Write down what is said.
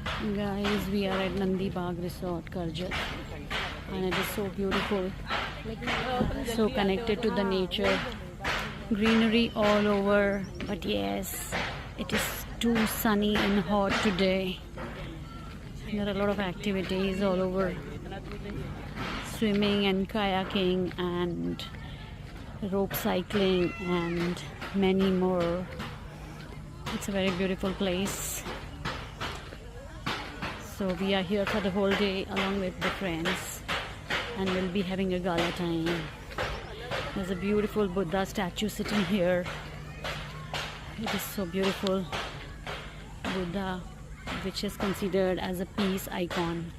Guys, we are at Nandi Bagh Resort, Karjat, and it is so beautiful, so connected to the nature, greenery all over. But yes, it is too sunny and hot today. There are a lot of activities all over, swimming and kayaking and rope cycling and many more. It's a very beautiful place. So we are here for the whole day along with the friends, and we'll be having a gala time. There's a beautiful Buddha statue sitting here. It is so beautiful. Buddha, which is considered as a peace icon.